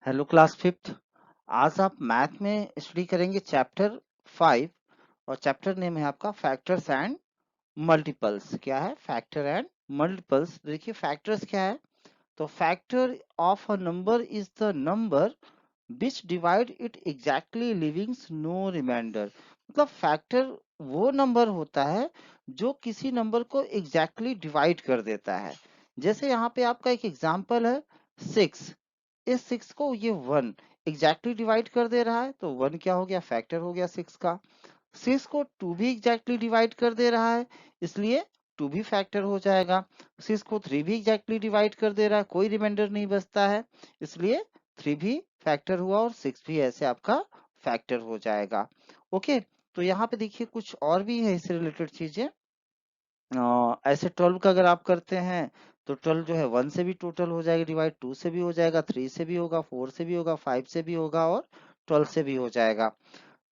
Hello class fifth. आज आप math में स्टडी करेंगे चैप्टर 5 और चैप्टर नेम है आपका फैक्टर्स एंड मल्टीपल्स। क्या है? Factor and multiples. देखिए फैक्टर्स क्या है, तो factor of a number is the number which divide it exactly leavings no remainder. मतलब फैक्टर वो नंबर होता है जो किसी नंबर को एग्जैक्टली डिवाइड कर देता है। जैसे यहाँ पे आपका एक एग्जांपल है 6। इस 6 को ये 1 एग्जैक्टली डिवाइड कर दे रहा है, तो 1 क्या हो गया? फैक्टर हो गया 6 का। 6 को 2 भी एग्जैक्टली डिवाइड कर दे रहा है, इसलिए 2 भी फैक्टर हो जाएगा। 6 को 3 भी एग्जैक्टली डिवाइड कर दे रहा है, कोई रिमाइंडर नहीं बचता है, इसलिए 3 भी फैक्टर हुआ और 6 भी ऐसे आपका फैक्टर हो जाएगा। ओके, तो यहाँ पे देखिए कुछ और भी है इससे रिलेटेड चीजें। ऐसे 12 का अगर आप करते हैं तो 12 जो है 1 से भी टोटल हो जाएगा डिवाइड, 2 से भी हो जाएगा, 3 से भी होगा, 4 से भी होगा, 5 से भी होगा और 12 से भी हो जाएगा।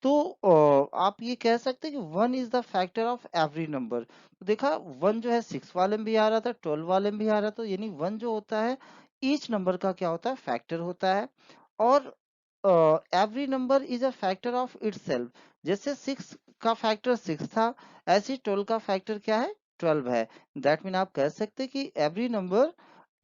तो आप ये कह सकते हैं कि 1 is the factor of every number. तो देखा 1 जो है 6 वाले में भी आ रहा था, 12 वाले में भी आ रहा था, यानी 1 जो होता है ईच नंबर का क्या होता है? फैक्टर होता है। और every number is a factor of itself. जैसे 6 का फैक्टर 6 था, ऐसे 12 का फैक्टर क्या है? 12 है। दैट मीन आप कह सकते हैं कि every number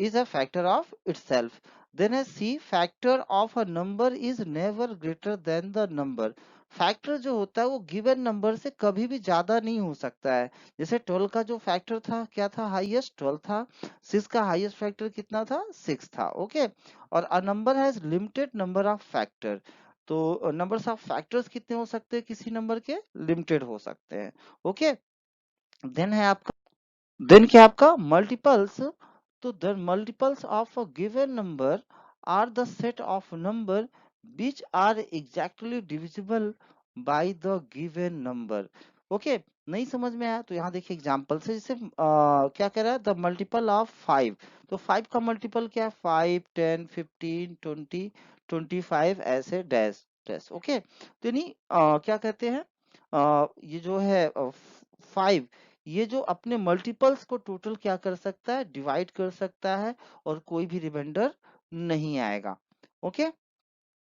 is a factor of itself. Then I see factor of a number is never greater than the number. Factor जो होता है वो गिवन नंबर से कभी भी ज्यादा नहीं हो सकता है। जैसे 12 का जो फैक्टर था क्या था? हाईएस्ट 12 था। 6 का हाईएस्ट फैक्टर कितना था? 6 था। ओके, और a number has limited number of factor. तो नंबर्स ऑफ फैक्टर्स कितने हो सकते हैं किसी नंबर के? लिमिटेड हो सकते हैं। ओके, देन है आपका, देन क्या आपका? मल्टीपल्स। तो the multiples of a given number are the set of number which are exactly divisible by the given number. Okay, नहीं समझ में आया तो यहाँ देखिए एग्जांपल से, जैसे क्या कह रहा है? The multiple of 5। तो 5 का मल्टीपल क्या है? 5, 10, 15, 20, 25 ऐसे डैश डैश। ओके, तो यानी क्या कहते हैं, ये जो है 5, ये जो अपने मल्टीपल्स को टोटल क्या कर सकता है? डिवाइड कर सकता है और कोई भी रिमाइंडर नहीं आएगा। ओके,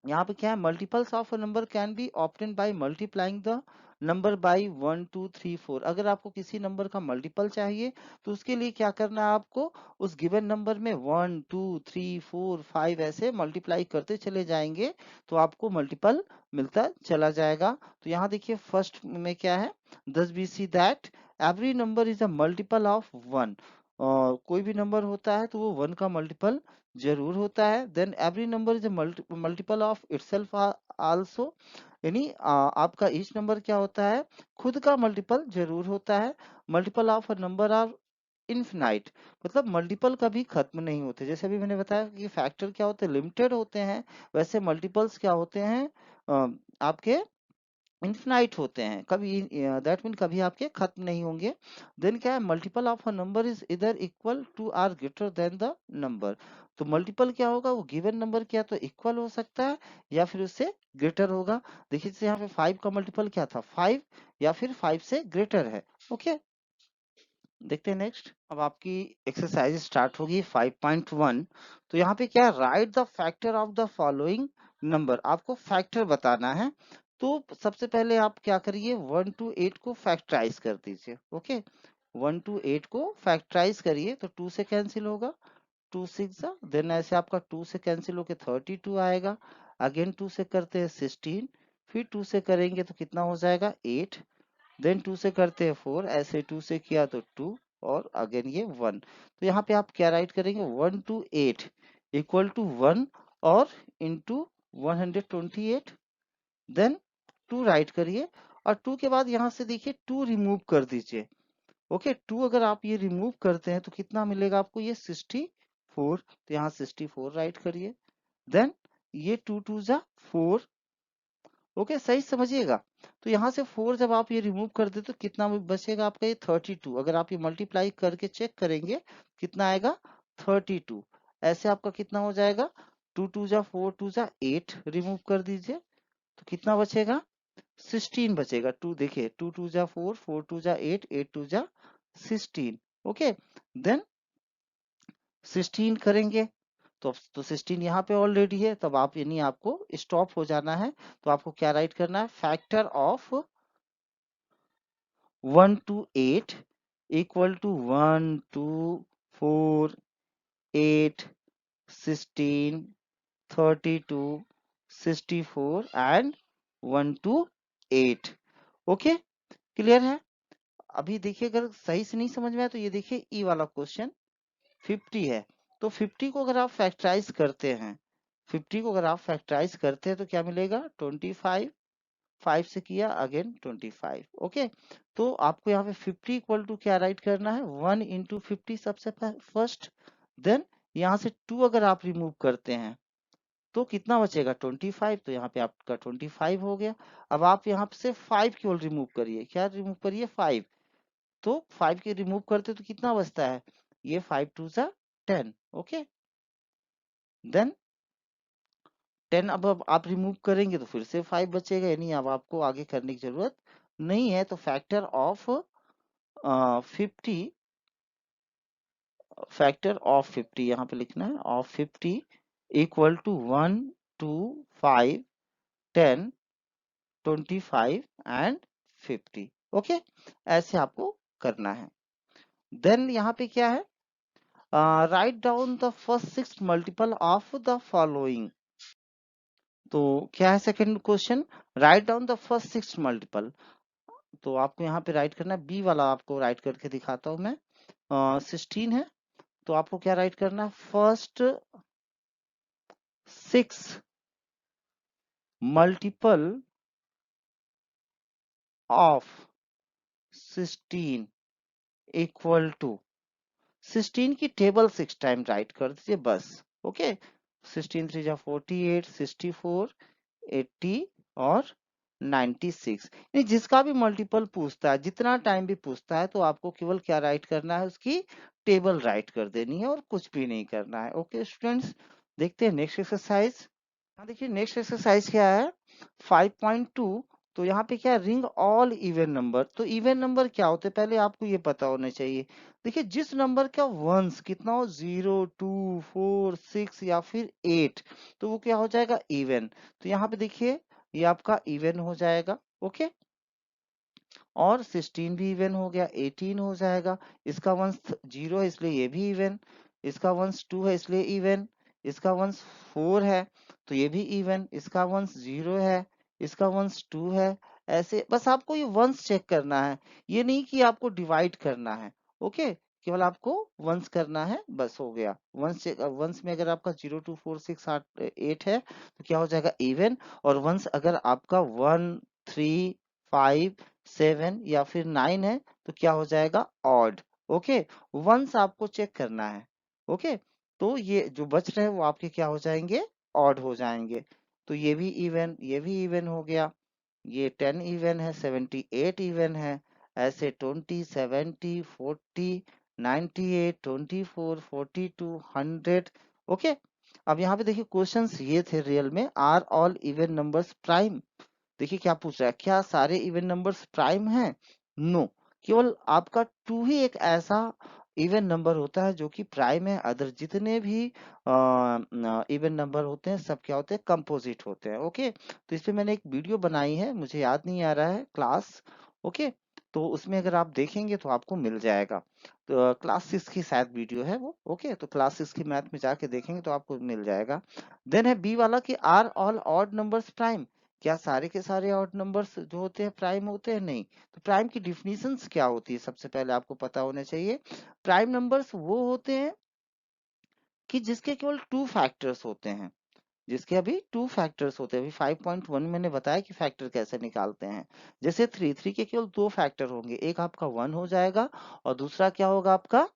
यहाँ पे क्या है? Multiples of a number can be obtain by multiplying the number by 1 2 3 4। अगर आपको किसी नंबर का मल्टीपल चाहिए तो उसके लिए क्या करना है आपको? उस गिवन नंबर में 1 2 3 4 5 ऐसे मल्टीप्लाई करते चले जाएंगे तो आपको मल्टीपल मिलता चला जाएगा। तो यहाँ देखिए फर्स्ट में क्या है? 10 we see that every number is a multiple of 1। कोई भी नंबर होता है तो वो 1 का मल्टीपल जरूर होता है। Then every number is multiple of itself also, यानी आपका ईच नंबर क्या होता है? खुद का मल्टीपल जरूर होता है। Multiple of a number are infinite, मतलब मल्टीपल कभी खत्म नहीं होते। जैसे अभी मैंने बताया कि फैक्टर क्या होते हैं? लिमिटेड होते हैं, वैसे मल्टीपल्स क्या होते हैं? अ, आपके इनफिनाइट होते हैं, कभी दैट मीन कभी आपके खत्म नहीं होंगे। देन क्या है? Multiple of a number is either equal to or greater than the number. तो मल्टीपल क्या होगा? वो गिवन नंबर क्या तो इक्वल हो सकता है या फिर उससे ग्रेटर होगा। देखिए जैसे यहाँ पे 5 का मल्टीपल क्या था? 5, या फिर 5 से ग्रेटर है। ओके, देखते हैं नेक्स्ट। अब आपकी एक्सरसाइज स्टार्ट होगी 5.1। तो यहाँ पे क्या? Right the factor of the following number. आपको फैक्टर बताना है। तो सबसे पहले आप क्या करिए? 1 to 8 को फैक्टराइज कर दीजिए। ओके, 1 to 8 को फैक्टराइज करिए तो 2 से कैंसिल होगा, 2 6, देन ऐसे आपका 2 से कैंसिल होके 32 आएगा। अगेन 2 से करते हैं 16, फिर 2 से करेंगे तो कितना हो जाएगा? 8। देन 2 से करते हैं 4, ऐसे 2 से किया तो 2 और अगेन ये 1। तो यहाँ पे आप क्या राइट करेंगे? 1 to 8 इक्वल टू 1 और इंटू 128। देन 2 राइट करिए और 2 के बाद यहाँ से देखिए 2 रिमूव कर दीजिए। ओके, 2 अगर आप ये रिमूव करते हैं तो कितना मिलेगा आपको? ये 64। तो यहाँ 64 राइट करिए। देन ये 2 2 जा 4। ओके, सही समझिएगा। तो यहाँ से 4 जब आप ये रिमूव कर दे तो कितना बचेगा आपका? ये 32। अगर आप ये मल्टीप्लाई करके चेक करेंगे कितना आएगा? 32। ऐसे आपका कितना हो जाएगा? 2 2 जा 4 2 जा 8 रिमूव कर दीजिए तो कितना बचेगा? 16 बचेगा। 2 देखिए 2 2 जा 4 4 2 जा 8 8 2 जा 16। ओके, देन 16 करेंगे तो 16 यहाँ पे ऑलरेडी है, तब आप यानी आपको स्टॉप हो जाना है। तो आपको क्या राइट करना है, factor of 1 to 8 equal to 1 2 4 8 16 32 64 and 1 to 8। Okay, clear है। अभी देखिए, अगर सही से नहीं समझ में आया तो ये देखिए ई वाला क्वेश्चन 50 है, तो 50 को अगर आप फैक्टराइज करते हैं, 50 को अगर आप फैक्टराइज करते हैं तो क्या मिलेगा, 25, 5 से किया अगेन 25। ओके, तो आपको यहाँ पे 50 इक्वल टू क्या राइट करना है, 1 इंटू 50 सबसे फर्स्ट, देन यहाँ से 2 अगर आप रिमूव करते हैं तो कितना बचेगा, 25, तो यहाँ पे आपका 25 हो गया। अब आप यहाँ से 5 केवल रिमूव करिए, क्या रिमूव करिए, 5, तो 5 के रिमूव करते तो कितना बचता है, ये 5 2 सा 10। ओके, देन 10 अब आप रिमूव करेंगे तो फिर से 5 बचेगा, यानी अब आपको आगे करने की जरूरत नहीं है। तो फैक्टर ऑफ 50, फैक्टर ऑफ 50 यहाँ पे लिखना है, of 50 equal to 1 2 5 10 25 and 50। Okay, ऐसे आपको करना है। देन यहाँ पे क्या है, write down the first 6 multiple of the following. तो क्या है second question, write down the first 6 multiple. तो आपको यहाँ पे राइट करना है, बी वाला आपको राइट करके दिखाता हूं मैं। 16 है, तो आपको क्या राइट करना है, first 6 multiple of 16 equal to 16 की टेबल 6 टाइम राइट कर दीजिए बस। ओके, 16 3 जा 48 64 80 और 96, यानी जिसका भी मल्टीपल पूछता है, जितना टाइम भी पूछता है, तो आपको केवल क्या राइट करना है, उसकी टेबल राइट कर देनी है और कुछ भी नहीं करना है। ओके स्टूडेंट्स, देखते हैं नेक्स्ट एक्सरसाइज। हाँ देखिए, नेक्स्ट एक्सरसाइज क्या है, 5.2। तो यहाँ पे क्या, रिंग ऑल इवन नंबर। तो इवन नंबर क्या होते हैं पहले आपको ये पता होना चाहिए। देखिए, जिस नंबर का वंस कितना हो, 0 2 4 6 या फिर 8, तो वो क्या हो जाएगा, इवन। तो यहाँ पे देखिए, ये आपका इवन हो जाएगा। ओके, और 16 भी इवन हो गया, 18 हो जाएगा, इसका वंश 0 है इसलिए ये भी इवन, इसका वंश 2 है इसलिए इवन, इसका वंश 4 है तो ये भी इवन, इसका वंश 0 है, इसका वंश 2 है। ऐसे बस आपको ये वंश चेक करना है, ये नहीं कि आपको डिवाइड करना है। ओके, केवल आपको वंश करना है, बस हो गया। वंश वंश में अगर आपका 0 2 4 6 8 है तो क्या हो जाएगा, इवन। और वंश अगर आपका 1 3 5 7 या फिर 9 है तो क्या हो जाएगा, ऑड। ओके, वंस आपको चेक करना है। ओके, तो ये जो बच रहे हैं वो आपके क्या हो जाएंगे, ऑड हो जाएंगे। तो ये भी इवन, ये भी इवन हो गया, ये 10 इवन है, 78 इवन है, ऐसे 20 70 40 98 24 42 100। ओके, अब यहाँ पे देखिए क्वेश्चंस ये थे रियल में, are all even numbers prime. देखिए क्या पूछ रहा है, क्या सारे इवन नंबर्स प्राइम हैं, नो, केवल आपका 2 ही एक ऐसा इवन नंबर होता है जो कि प्राइम है, अदर जितने भी इवन नंबर होते हैं सब क्या होते हैं, कंपोजिट होते हैं। ओके, तो इस पे मैंने एक वीडियो बनाई है, मुझे याद नहीं आ रहा है क्लास। ओके, तो उसमें अगर आप देखेंगे तो आपको मिल जाएगा, तो क्लास 6 की शायद वीडियो है वो। ओके, तो क्लास 6 की मैथ में जाके देखेंगे तो आपको मिल जाएगा। देन है बी वाला कि are all odd numbers prime, क्या सारे के सारे ऑड नंबर्स जो होते हैं प्राइम होते हैं, नहीं। तो प्राइम की डिफिनीशंस क्या होती है, सबसे पहले आपको पता होना चाहिए। प्राइम नंबर्स वो होते हैं कि जिसके केवल 2 फैक्टर्स होते हैं, जिसके अभी 2 फैक्टर्स होते हैं। अभी 5.1 मैंने बताया कि फैक्टर कैसे निकालते हैं। जैसे 3 के केवल 2 फैक्टर होंगे, एक आपका 1 हो जाएगा और दूसरा क्या होगा आपका,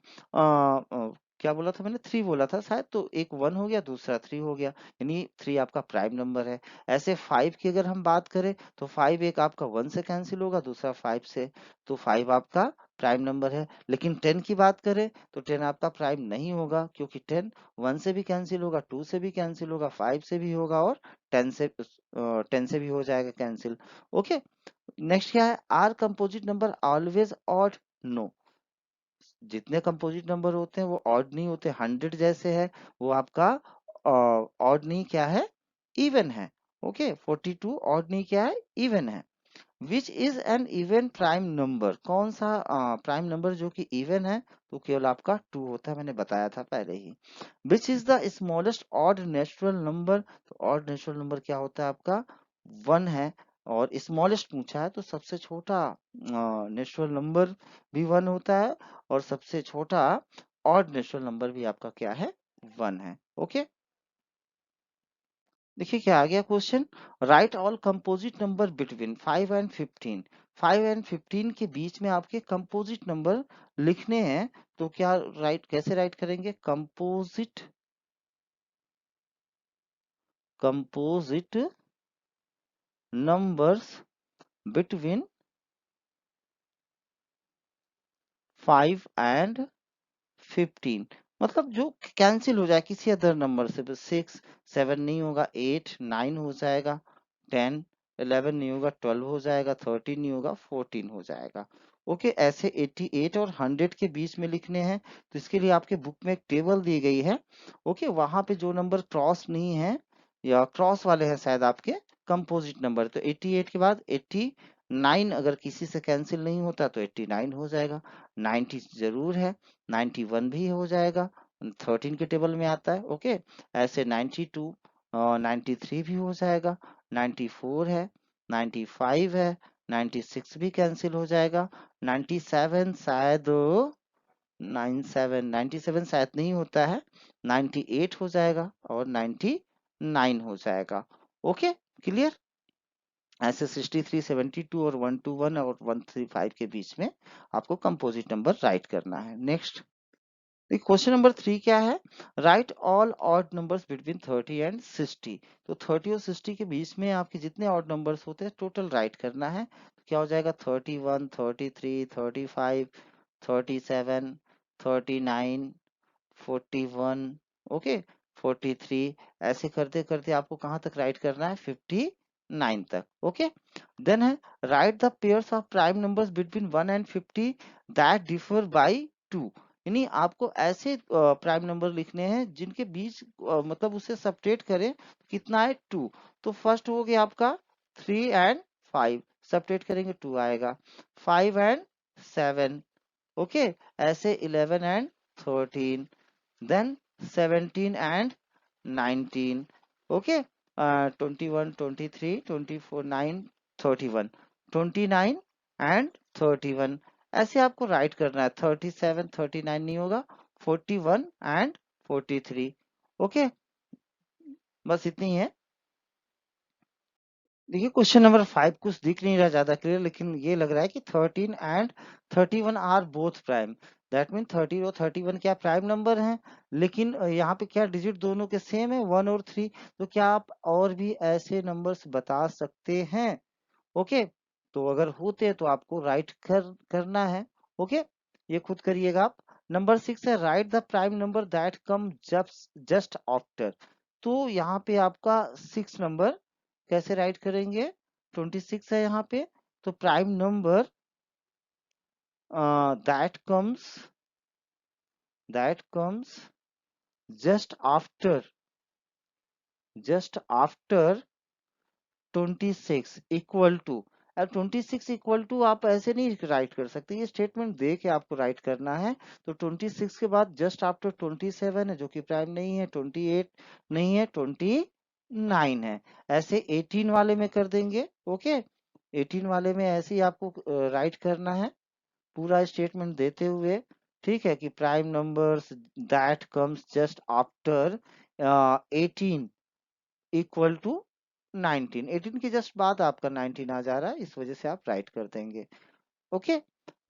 क्या बोला था मैंने, 3 बोला था शायद, तो एक 1 हो गया, दूसरा 3 हो गया, यानी 3 आपका प्राइम नंबर है। ऐसे 5 की अगर हम बात करें तो 5 एक आपका 1 से कैंसिल होगा, दूसरा 5 से, तो 5 आपका प्राइम नंबर है। लेकिन 10 की बात करें तो 10 आपका प्राइम नहीं होगा, क्योंकि 10 1 से भी कैंसिल होगा, 2 से भी कैंसिल होगा, 5 से भी होगा और 10 से भी हो जाएगा कैंसिल। ओके, नेक्स्ट क्या है, are composite number always odd, no, जितने कंपोजिट नंबर होते हैं वो ऑड नहीं होते। 100 जैसे है वो आपका ऑड नहीं क्या है, इवन है। ओके, 42 ऑड नहीं क्या है, इवन है। Which is an even prime number, कौन सा प्राइम नंबर जो कि इवन है, तो केवल आपका 2 होता है, मैंने बताया था पहले ही। Which is the smallest odd natural number, तो ऑड नेचुरल नंबर क्या होता है आपका 1 है, और स्मॉलेस्ट पूछा है तो सबसे छोटा नेचुरल नंबर भी 1 होता है, और सबसे छोटा ऑड नेचुरल नंबर भी आपका क्या है 1 है। ओके, देखिए क्या आ गया question, right all composite number between 5 and 15। 5 and 15 के बीच में आपके कंपोजिट नंबर लिखने हैं, तो क्या राइट कैसे राइट करेंगे, कंपोजिट नंबर्स बिटवीन 5 एंड 15, मतलब जो कैंसिल हो जाए किसी अदर नंबर से, 6 7 नहीं होगा, 8 9 हो जाएगा, 10 11 नहीं होगा, 12 हो जाएगा, 13 नहीं होगा, 14 हो जाएगा। ओके, ऐसे 88 और 100 के बीच में लिखने हैं, तो इसके लिए आपके बुक में एक टेबल दी गई है। ओके, वहां पे जो नंबर क्रॉस नहीं है या क्रॉस वाले हैं शायद आपके कंपोजिट नंबर, तो 88 के बाद 89 अगर किसी से कैंसिल नहीं होता तो 89 हो जाएगा, 90 जरूर है, 91 भी हो जाएगा, 13 के टेबल में आता है। ओके, ऐसे 92 और 93 भी हो जाएगा, 94 है, 95 है, 96 भी कैंसिल हो जाएगा, 97 शायद 97 शायद नहीं होता है, 98 हो जाएगा, और 99 हो जाएगा। Okay, clear. ऐसे 63 72 और 121 और 135 के बीच में आपको कंपोजिट नंबर राइट करना है। नेक्स्ट, क्वेश्चन नंबर 3 क्या है, right all odd numbers between 30 and 60। तो 30 और 60 के बीच में आपके जितने ऑड नंबर्स होते हैं टोटल राइट करना है, तो क्या हो जाएगा 31 33 35 37 39 41, ओके 43, ऐसे करते करते आपको कहाँ तक राइट करना है 59 तक। ओके, देन है right the pairs of prime numbers between 1 and 50 that differ by 2। यानी आपको ऐसे प्राइम नंबर लिखने हैं जिनके बीच मतलब उसे सपरेट करें, कितना है 2। तो फर्स्ट हो गया आपका 3 एंड 5, सपरेट करेंगे 2 आएगा, 5 एंड 7, ओके, ऐसे 11 and 13, then 17 and 19, okay, 21 23 24 9 31, 29 and 31, ऐसे आपको राइट करना है, 37 39 नहीं होगा, 41 and 43। ओके, बस इतनी है। देखिए क्वेश्चन नंबर 5 कुछ दिख नहीं रहा ज्यादा क्लियर, लेकिन ये लग रहा है कि 13 and 31 are both prime, that mean 30 और 31 क्या प्राइम नंबर हैं, लेकिन यहाँ पे क्या डिजिट दोनों के सेम है 1 और 3, तो क्या आप और भी ऐसे नंबर्स बता सकते हैं। ओके, तो अगर होते हैं तो आपको राइट करना है। ओके, ये खुद करिएगा आप। नंबर 6 है right the prime number that come just after. तो यहाँ पे आपका 6 नंबर कैसे राइट करेंगे, 26 है यहाँ पे, तो prime number that comes just after 26 equal to. अब 26 इक्वल टू आप ऐसे नहीं राइट कर सकते, ये स्टेटमेंट दे के आपको राइट करना है। तो 26 के बाद जस्ट आफ्टर 27 है जो कि प्राइम नहीं है, 28 नहीं है, 29 है, ऐसे 18 वाले में कर देंगे। ओके, 18 वाले में ऐसे ही आपको राइट करना है पूरा स्टेटमेंट देते हुए, ठीक है, कि prime numbers that comes just after 18 equal to 19, 18 के जस्ट बाद आपका 19 आ जा रहा है, इस वजह से आप राइट कर देंगे। ओके,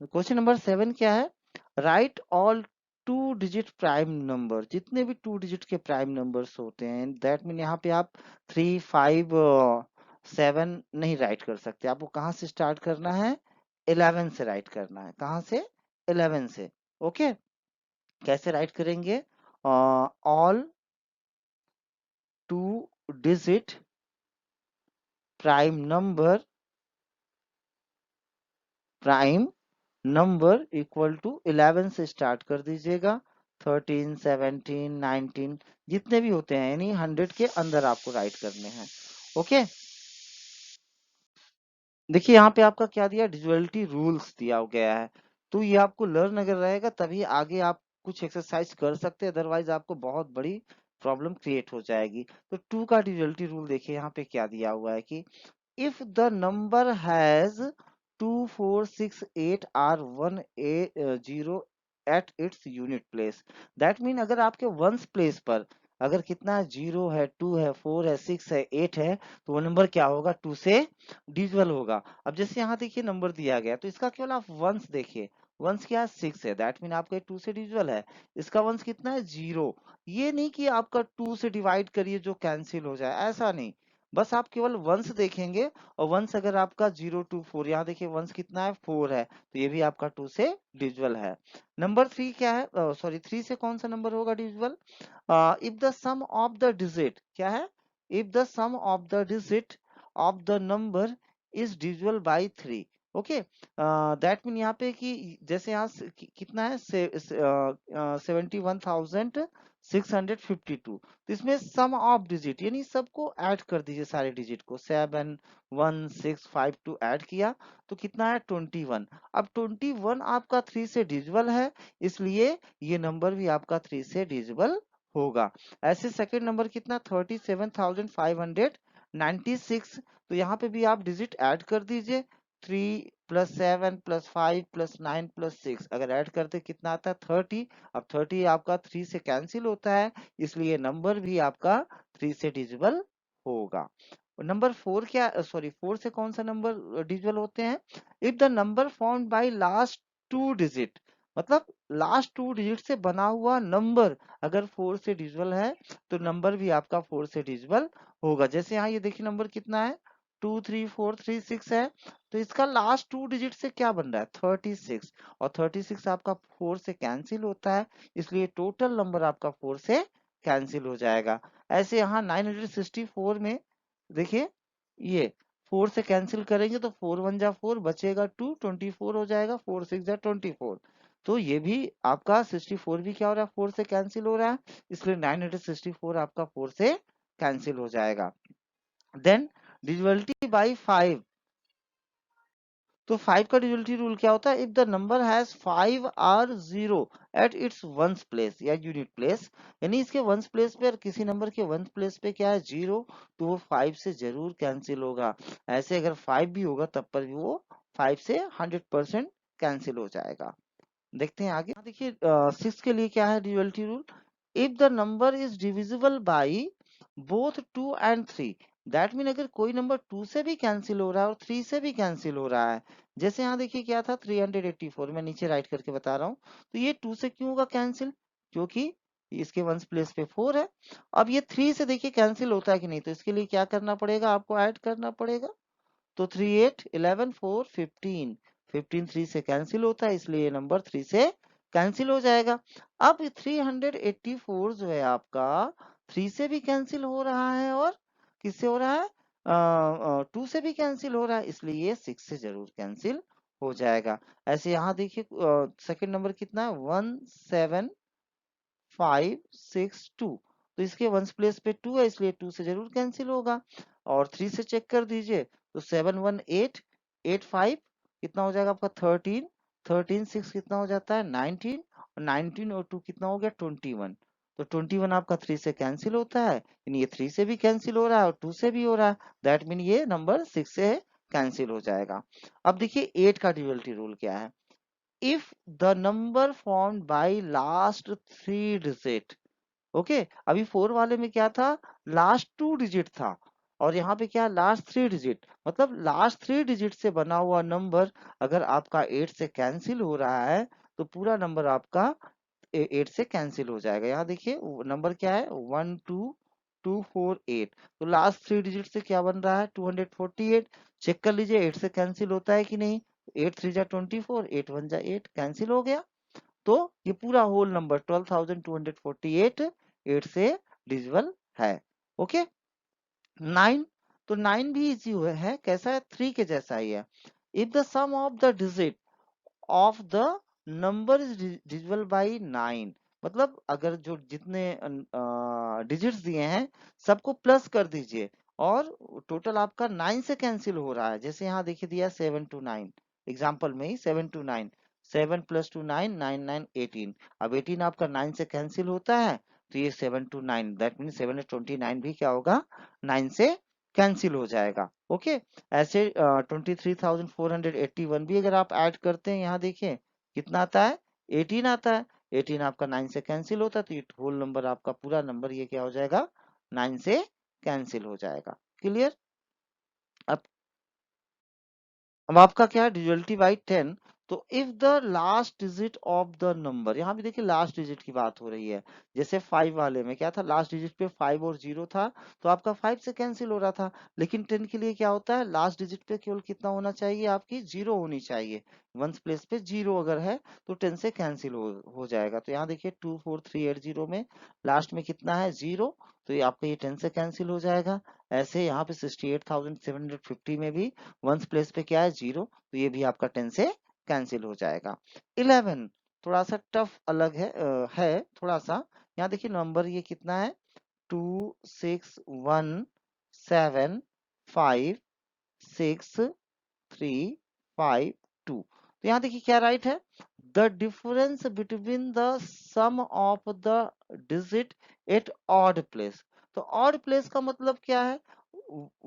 क्वेश्चन नंबर 7 क्या है, right all 2 digit prime number, जितने भी 2 डिजिट के प्राइम नंबर्स होते हैं, दैट मीन यहाँ पे आप 3 5 7 नहीं राइट कर सकते, आपको कहाँ से स्टार्ट करना है, 11 से राइट करना है, कहाँ से 11 से। ओके, कैसे राइट करेंगे, all 2 digit prime number equal to 11 से स्टार्ट कर दीजिएगा, 13, 17, 19 जितने भी होते हैं, यानी 100 के अंदर आपको राइट करने हैं। ओके, देखिए यहाँ पे आपका क्या दिया, डिविजिबिलिटी रूल्स दिया गया है, तो ये आपको लर्न अगर रहेगा तभी आगे आप कुछ एक्सरसाइज कर सकते हैं, अदरवाइज आपको बहुत बड़ी प्रॉब्लम क्रिएट हो जाएगी। तो 2 का डिविजिबिलिटी रूल देखिए यहाँ पे क्या दिया हुआ है कि if the number has 2, 4, 6, 8 are 0 at its unit place, that mean अगर आपके वंस प्लेस पर अगर कितना है, 0 है, 2 है, 4 है, 6 है, 8 है, तो वो नंबर क्या होगा, 2 से डिविजिबल होगा। अब जैसे यहाँ देखिए नंबर दिया गया, तो इसका केवल आप वंस देखिए, वंस क्या है, 6 है, दैट मीन आपका 2 से डिविजिबल है। इसका वंस कितना है, 0। ये नहीं कि आपका 2 से डिवाइड करिए जो कैंसिल हो जाए, ऐसा नहीं, बस आप केवल वंस देखेंगे, और वंस अगर आपका 0 to 4, यहाँ देखिए वंस कितना है, 4 है, तो ये भी आपका 2 से डिविजिबल है। नंबर 3 क्या है, सॉरी 3 से कौन सा नंबर होगा divisible, if the sum of the digit, क्या है, if the sum of the digit of the number is divisible by 3। Okay, that mean यहाँ पे कि जैसे यहाँ कितना है, 71,652, तो इसमें सम ऑफ डिजिट यानी सबको ऐड कर दीजिए, सारे डिजिट को, 7, 1, 6, 5 टू ऐड किया, तो कितना है, 21। अब 21 आपका 3 से डिविजिबल है, इसलिए ये नंबर भी आपका 3 से डिविजिबल होगा। ऐसे सेकंड नंबर कितना, 37,596, तो यहाँ पे भी आप डिजिट ऐड कर दीजिए, 3 प्लस 7 प्लस 5 प्लस 9 प्लस 6, अगर ऐड करते कितना आता है, 30। अब 30 आपका 3 से कैंसिल होता है, इसलिए नंबर भी आपका 3 से डिविजिबल होगा। नंबर 4 क्या, सॉरी 4 से कौन सा नंबर डिविजिबल होते हैं, if the number formed by last 2 digit, मतलब लास्ट 2 डिजिट से बना हुआ नंबर अगर 4 से डिविजिबल है, तो नंबर भी आपका 4 से डिविजिबल होगा। जैसे यहाँ ये देखिए नंबर कितना है, 2, 3, 4, 3, 6 है, तो इसका लास्ट 2 डिजिट से क्या बन रहा है, 36, और 36 आपका 4 से कैंसिल होता है, इसलिए टोटल नंबर आपका 4 से कैंसिल हो जाएगा। ऐसे यहाँ 964 में देखिए, ये 4 से कैंसिल करेंगे तो 4 1 जा 4, बचेगा 2, 24 हो जाएगा, 4 6 जा 24, तो ये भी आपका 64 भी क्या हो रहा है, 4 से कैंसिल हो रहा है, इसलिए 964 आपका 4 से कैंसिल हो जाएगा। देन डिविजिबिलिटी बाई 5, तो 5 का डिविजिबिलिटी रूल क्या होता है, if the number has 5 or 0 at its ones place या यूनिट प्लेस, यानी इसके वंस प्लेस पे, और किसी नंबर के वंस प्लेस पे क्या है, 0, तो वो 5 से जरूर कैंसिल होगा। ऐसे अगर 5 भी होगा तब पर भी वो 5 से 100% कैंसिल हो जाएगा। देखते हैं आगे, देखिए 6 के लिए क्या है divisibility rule, if the number is divisible by both 2 and 3, that mean अगर कोई नंबर 2 से भी कैंसिल हो रहा है और 3 से भी कैंसिल हो रहा है, जैसे यहाँ देखिए क्या था, 384, मैं नीचे राइट करके बता रहा हूँ, तो ये 2 से क्यों होगा कैंसिल, क्योंकि इसके वंस प्लेस पे 4 है। अब ये 3 से देखिए कैंसिल होता है कि नहीं, तो इसके लिए क्या करना पड़ेगा, आपको ऐड करना पड़ेगा, तो 3 8 11 4 15, 15 3 से कैंसिल होता है, इसलिए ये नंबर 3 से कैंसिल हो जाएगा। अब 384 जो है आपका 3 से भी कैंसिल हो रहा है, और किससे हो रहा है, 2 से भी कैंसिल हो रहा है, इसलिए ये 6 से जरूर कैंसिल हो जाएगा। ऐसे यहाँ देखिए सेकंड नंबर कितना है, 17562, तो इसके वंस प्लेस पे 2 है, इसलिए 2 से जरूर कैंसिल होगा। और 3 से चेक कर दीजिए, तो 71885 कितना हो जाएगा आपका, 13, 13 6 कितना हो जाता है, 19, और 19 और 2 कितना हो गया, 21, तो 21 आपका 3 से कैंसिल होता है, यानी ये 3 से भी कैंसिल हो रहा है और 2 से भी हो रहा है, दैट मीन ये नंबर 6 से कैंसिल हो जाएगा। अब देखिए 8 का ड्यूअलिटी रूल क्या है, if the number formed by last 3 digit, okay, अभी 4 वाले में क्या था, लास्ट 2 डिजिट था, और यहाँ पे क्या, लास्ट 3 डिजिट, मतलब लास्ट 3 डिजिट से बना हुआ नंबर अगर आपका 8 से कैंसिल हो रहा है, तो पूरा नंबर आपका 8 से कैंसिल हो जाएगा। यहाँ देखिए नंबर क्या है, 12248, तो लास्ट 3 डिजिट से क्या बन रहा है, 248, चेक कर लीजिए 8 से कैंसिल होता है कि नहीं, 8 3 जा 24, 8 1 जा 8, कैंसिल हो गया, तो ये पूरा होल नंबर 12,248 8 से डिविजिबल है। ओके, 9, तो 9 भी इजी है, कैसा है, 3 के जैसा ही है, if the sum of the digit of the number is divisible by 9, मतलब अगर जो जितने डिजिट्स दिए हैं सबको प्लस कर दीजिए, और टोटल आपका 9 से कैंसिल हो रहा है। जैसे यहाँ देखिए दिया 7 to 9, एग्जाम्पल में ही 7 to 9, 7 + 2 9, 9 9 18। अब 18 आपका 9 से कैंसिल होता है, तो ये 7 to 9, दैट मीन 7 29 भी क्या होगा, 9 से कैंसिल हो जाएगा। ओके, ऐसे 23,481 भी अगर आप ऐड करते हैं, यहाँ देखिए कितना आता है, 18 आता है। 18 आपका 9 से कैंसिल होता है, तो ये होल नंबर आपका पूरा नंबर ये क्या हो जाएगा, 9 से कैंसिल हो जाएगा। क्लियर। अब अब आपका क्या है, ड्यूअलिटी बाई 10। तो if the last digit of the number, यहाँ भी देखिए लास्ट डिजिट की बात हो रही है। जैसे 5 वाले में क्या था, लास्ट डिजिट पे 5 और 0 था, तो आपका 5 से कैंसिल हो रहा था। लेकिन 10 के लिए क्या होता है, लास्ट डिजिट पे केवल कितना होना चाहिए, आपकी 0 होनी चाहिए। वंस प्लेस पे 0 अगर है तो 10 से कैंसिल हो जाएगा। तो यहाँ देखिए 24380 में लास्ट में कितना है, 0, तो ये आपका ये 10 से कैंसिल हो जाएगा। ऐसे यहाँ पे 68,750 में भी वंस प्लेस पे क्या है, 0, तो ये भी आपका 10 से कैंसिल हो जाएगा। 11 थोड़ा सा टफ अलग है थोड़ा सा। यहाँ देखिए नंबर ये कितना है, 261756352। तो यहाँ देखिए क्या राइट है, the difference between the sum of the digit at odd place. तो ऑड प्लेस का मतलब क्या है,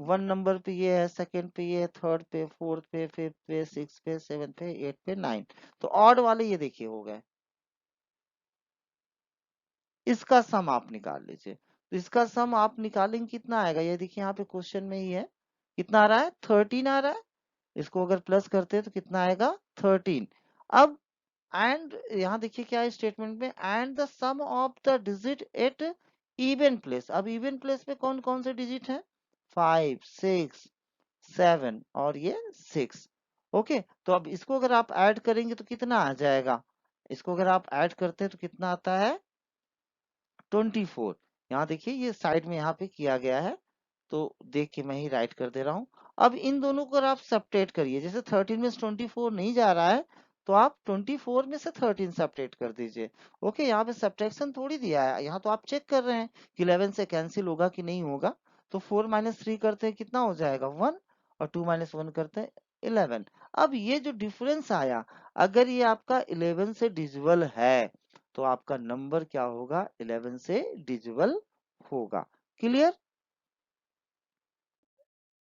1 नंबर पे ये है, सेकंड पे ये है, थर्ड पे, फोर्थ पे, फिफ्थ पे, सिक्स पे, सेवन पे, एट पे, नाइन। तो ऑड वाले ये देखिए हो गए, इसका सम आप निकाल लीजिए। तो इसका सम आप निकालेंगे कितना आएगा, ये देखिए यहाँ पे क्वेश्चन में ही है, कितना आ रहा है, 13 आ रहा है। इसको अगर प्लस करते हैं तो कितना आएगा, 13। अब एंड यहाँ देखिए क्या है स्टेटमेंट में, and the sum of the digit at even place. अब इवन प्लेस में कौन कौन से डिजिट है, 5 6 7 और ये 6। ओके, तो अब इसको अगर आप ऐड करेंगे तो कितना आ जाएगा, इसको अगर आप ऐड करते हैं तो कितना आता है, 24। यहाँ देखिए ये साइड में यहाँ पे किया गया है, तो देख के मैं ही राइट कर दे रहा हूँ। अब इन दोनों को अगर आप सब्ट्रैक्ट करिए, जैसे 13 में से 24 नहीं जा रहा है, तो आप 24 में से 13 सब्ट्रैक्ट कर दीजिए। ओके, यहाँ पे सब्ट्रैक्शन थोड़ी दिया है, यहाँ तो आप चेक कर रहे हैं कि 11 से कैंसिल होगा कि नहीं होगा। तो 4 - 3 करते हैं कितना हो जाएगा, 1, और 2 - 1 करते हैं 11। अब ये जो डिफरेंस आया, अगर ये आपका 11 से डिजिबल है, तो आपका नंबर क्या होगा, 11 से डिजिबल होगा। क्लियर।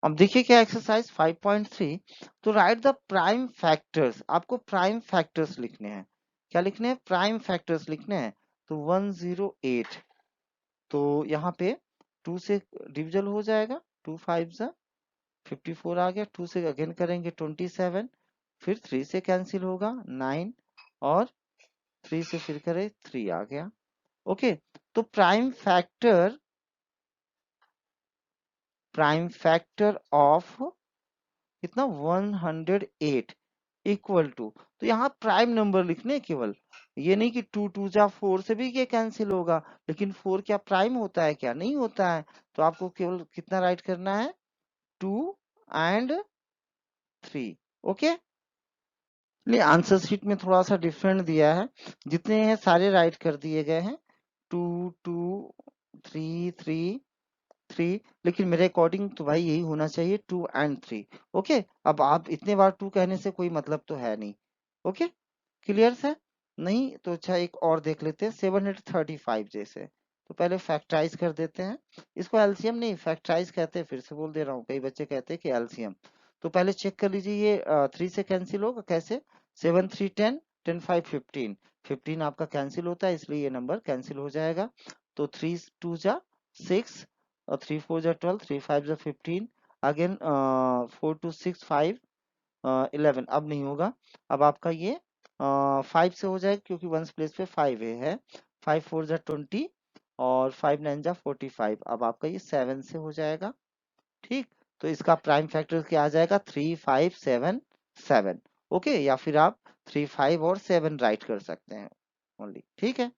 अब देखिए क्या एक्सरसाइज 5.3, तो राइट द प्राइम फैक्टर्स। आपको प्राइम फैक्टर्स लिखने हैं, क्या लिखने हैं, प्राइम फैक्टर्स लिखने हैं। तो 108, तो यहाँ पे 2 से डिविजल हो जाएगा, 2 5 जा 54 आ गया, 2 से अगेन करेंगे 27, फिर 3 से कैंसिल होगा 9, और 3 से फिर करें 3 आ गया। ओके, तो प्राइम फैक्टर ऑफ कितना, 108 इक्वल टू, तो यहाँ प्राइम नंबर लिखने हैं केवल, ये नहीं कि 2 2 जा 4 से भी ये कैंसिल होगा। लेकिन 4 क्या प्राइम होता है, क्या नहीं होता है। तो आपको केवल कितना राइट करना है, 2 एंड 3। ओके, नहीं आंसर शीट में थोड़ा सा डिफरेंट दिया है, जितने हैं सारे राइट कर दिए गए हैं, 2 2 3 3 3। लेकिन मेरे अकॉर्डिंग तो भाई यही होना चाहिए, 2 एंड 3। ओके, अब आप इतने बार 2 कहने से कोई मतलब तो है नहीं। ओके, क्लियर है। नहीं तो अच्छा एक और देख लेते हैं, 735 जैसे। तो पहले फैक्टराइज कर देते हैं, इसको एलसीएम नहीं फैक्टराइज कहते हैं, फिर से बोल दे रहा हूँ, कई बच्चे कहते हैं कि एलसीएम। तो पहले चेक कर लीजिए ये 3 से कैंसिल होगा कैसे, 7 3 10, 10 5 15, 15 आपका कैंसिल होता है, इसलिए ये नंबर कैंसिल हो जाएगा। तो 3 2 जा 6, और 3 4 जा 12, 3 5 जा 15, अगेन 4 2 6 5 11, अब नहीं होगा। अब आपका ये 5 से हो जाएगा, क्योंकि वंस प्लेस पे 5 है। 5 4 जा 20, और 5 9 जा 45। अब आपका ये 7 से हो जाएगा। ठीक, तो इसका प्राइम फैक्टर क्या आ जाएगा, 3 5 7 7। ओके, या फिर आप 3 5 और 7 राइट कर सकते हैं ओनली। ठीक है।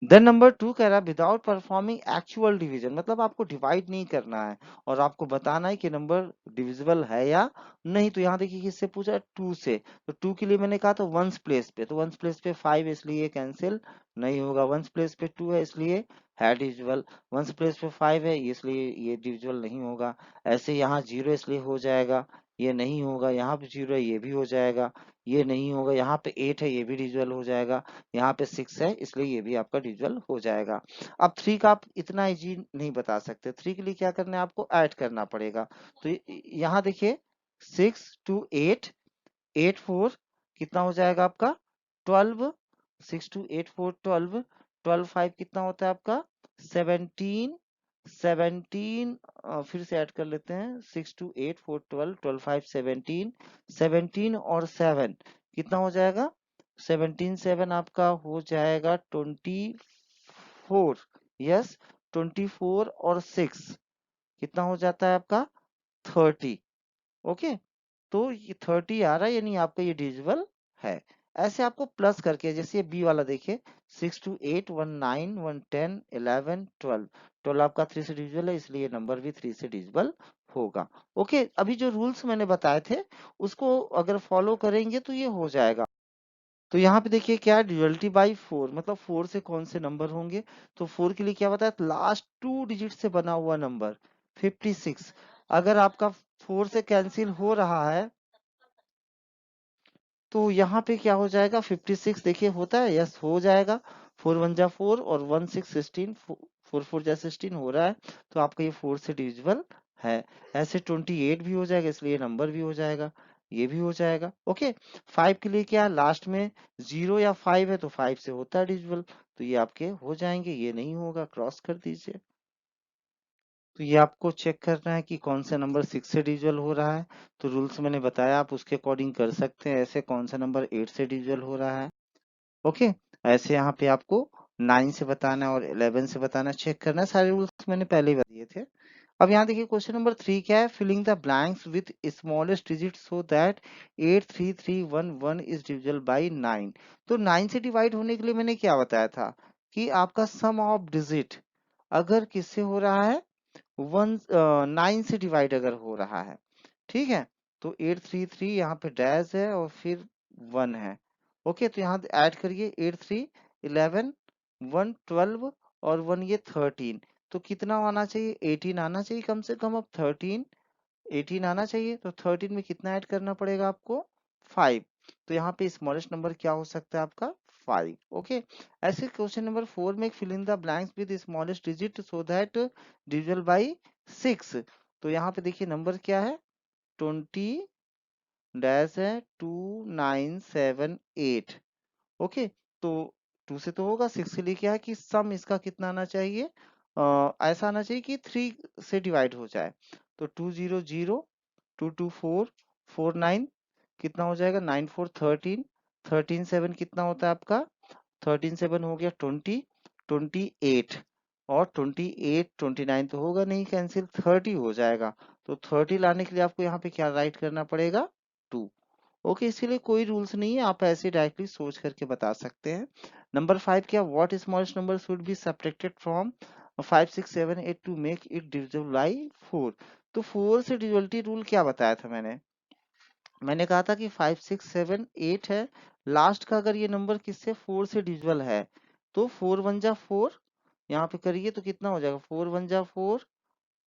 देन नंबर 2 कह रहा है विदाउट परफॉर्मिंग एक्चुअल डिवीजन, मतलब आपको डिवाइड नहीं करना है और आपको बताना है कि नंबर डिविजिबल है या नहीं। तो यहाँ देखिए किससे पूछा है, 2 से। तो 2 के लिए मैंने कहा था वंस प्लेस पे, तो वंस प्लेस पे 5 इसलिए कैंसिल नहीं होगा। वंस प्लेस पे 2 है इसलिए है डिविजिबल। वंस प्लेस पे 5 है इसलिए ये डिविजिबल नहीं होगा। ऐसे यहाँ 0 इसलिए हो जाएगा, ये नहीं होगा। यहाँ पे 0 है ये भी हो जाएगा, ये नहीं होगा। यहाँ पे 8 है ये भी डिविजिबल हो जाएगा। यहाँ पे 6 है इसलिए ये भी आपका डिविजिबल हो जाएगा। अब 3 का आप इतना इजी नहीं बता सकते, 3 के लिए क्या करना है आपको, ऐड करना पड़ेगा। तो यहाँ देखिए 6 टू 8, 8 4 कितना हो जाएगा आपका 12। 6 टू 8 4 12, 12 5 कितना होता है आपका 17। 17 फिर से ऐड कर लेते हैं, 6 टू 8 4 12, 12 5 17, 17 और 7 कितना हो जाएगा 17 7 आपका हो जाएगा 24। यस 24 और 6 कितना हो जाता है आपका 30। ओके, तो ये 30 आ रहा है यानी आपका ये डिविजिबल है। ऐसे आपको प्लस करके, जैसे ये बी वाला देखिए 6 टू 8 1 9 1 10 11 12, 12 आपका 3 से डिविजिबल है इसलिए नंबर भी 3 से डिविजिबल होगा। ओके, अभी जो रूल्स मैंने बताए थे उसको अगर फॉलो करेंगे तो ये हो जाएगा। तो यहाँ पे देखिए क्या है, डिविजिबिलिटी बाई 4, मतलब 4 से कौन से नंबर होंगे। तो 4 के लिए क्या बताया, लास्ट 2 डिजिट से बना हुआ नंबर 56। अगर आपका 4 से कैंसिल हो रहा है तो यहाँ पे क्या हो जाएगा 56, देखिए होता है, यस हो जाएगा। 4 1 जा 4 और 1 6 16, 4 4 जा 16 हो रहा है। तो आपका ये 4 से डिविजिबल है। ऐसे 28 भी हो जाएगा इसलिए नंबर भी हो जाएगा, ये भी हो जाएगा। ओके, 5 के लिए क्या लास्ट में 0 या 5 है तो 5 से होता है डिविजिबल, तो ये आपके हो जाएंगे। ये नहीं होगा, क्रॉस कर दीजिए। तो ये आपको चेक करना है कि कौन सा नंबर 6 से डिविजिबल हो रहा है। तो रूल्स मैंने बताया, आप उसके अकॉर्डिंग कर सकते हैं। ऐसे कौन सा नंबर 8 से डिविजिबल हो रहा है। ओके, ऐसे यहाँ पे आपको 9 से बताना है और 11 से बताना है, चेक करना है। सारे रूल्स मैंने पहले ही बता दिए थे। अब यहाँ देखिए क्वेश्चन नंबर 3 क्या है, filling the blanks with smallest digit so that 83311 is divisible by 9। तो 9 से डिवाइड होने के लिए मैंने क्या बताया था कि आपका सम ऑफ डिजिट अगर किससे हो रहा है, 9 से डिवाइड अगर हो रहा है, ठीक है। तो 833 यहाँ पे डैश है और फिर 1 है। ओके, तो यहाँ ऐड करिए 8 3 11 1 12 और 1 ये 13। तो कितना आना चाहिए, 18 आना चाहिए कम से कम। अब 13 18 आना चाहिए, तो 13 में कितना ऐड करना पड़ेगा आपको 5। तो यहाँ पे स्मॉलेस्ट नंबर क्या हो सकता है आपका 5। ओके, ऐसे क्वेश्चन नंबर 4 में fill in the blanks with smallest digit so that divisible by 6। तो यहाँ पे देखिए नंबर क्या है 20 डैश है 2978। ओके, तो 2 से तो होगा, 6 के लिए क्या है कि सम इसका कितना आना चाहिए, ऐसा आना चाहिए कि 3 से डिवाइड हो जाए। तो 200 224 49 कितना हो जाएगा 94 13, 13 7 कितना होता है आपका 13 7 हो गया 20, 28 और 28 29 तो होगा नहीं, कैंसिल 30 हो जाएगा। तो 30 लाने के लिए आपको यहाँ पे क्या राइट करना पड़ेगा 2। ओके, इसीलिए कोई रूल्स नहीं है, आप ऐसे डायरेक्टली सोच करके बता सकते हैं। नंबर 5 क्या, what smallest number should be subtracted from 5 6 7 8 to make it divisible by 4। तो 4 से डिविजिबिलिटी रूल क्या बताया था मैंने कहा था कि 5 6 7 8 है, लास्ट का अगर ये नंबर किससे 4 से डिविजिबल है तो 4 1 जा 4, यहाँ पे करिए तो कितना हो जाएगा 4 1 जा 4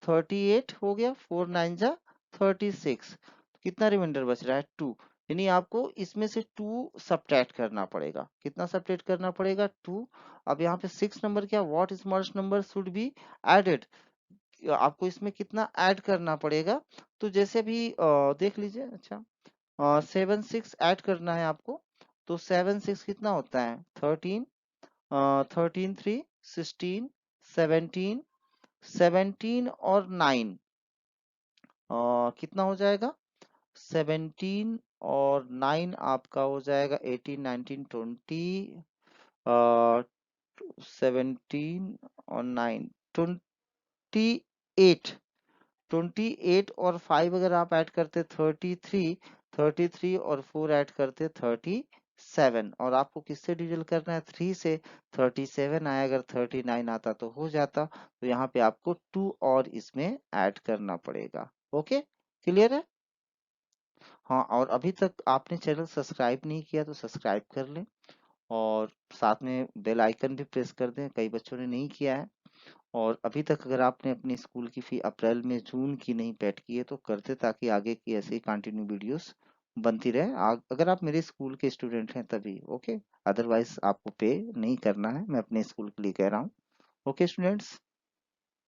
38 हो गया, 4 9 जा 36, कितना रिमाइंडर बच रहा है 2। यानी आपको इसमें से 2 सब्ट्रैक्ट करना पड़ेगा। कितना सब्ट्रैक्ट करना पड़ेगा 2। अब यहाँ पे 6 नंबर क्या, what smallest number should be added, आपको इसमें कितना ऐड करना पड़ेगा। तो जैसे भी देख लीजिए, अच्छा 7 6 ऐड करना है आपको। तो 7 6 कितना होता है 13, 13 3 16, 17, 17 और 9 कितना हो जाएगा 17 और 9 आपका हो जाएगा 18 19 20, 17 और 9 28, 28 और 5 अगर आप ऐड करते 33, 33 और 4 ऐड करते 7 और आपको किससे डिविजन करना है 3 से। 37 आया, अगर 39 आता तो हो जाता, तो यहाँ पे आपको 2 और इसमें ऐड करना पड़ेगा। ओके, क्लियर है। हाँ, और अभी तक आपने चैनल सब्सक्राइब नहीं किया तो सब्सक्राइब कर लें और साथ में बेल आइकन भी प्रेस कर दें, कई बच्चों ने नहीं किया है। और अभी तक अगर आपने अपनी स्कूल की फी अप्रैल में जून की नहीं पेड की है तो कर दे, ताकि आगे की ऐसे ही कंटिन्यू वीडियोस बनती रहे। अगर आप मेरे स्कूल के स्टूडेंट हैं तभी। ओके, अदरवाइज आपको पे नहीं करना है, मैं अपने स्कूल के लिए कह रहा हूँ। Okay students.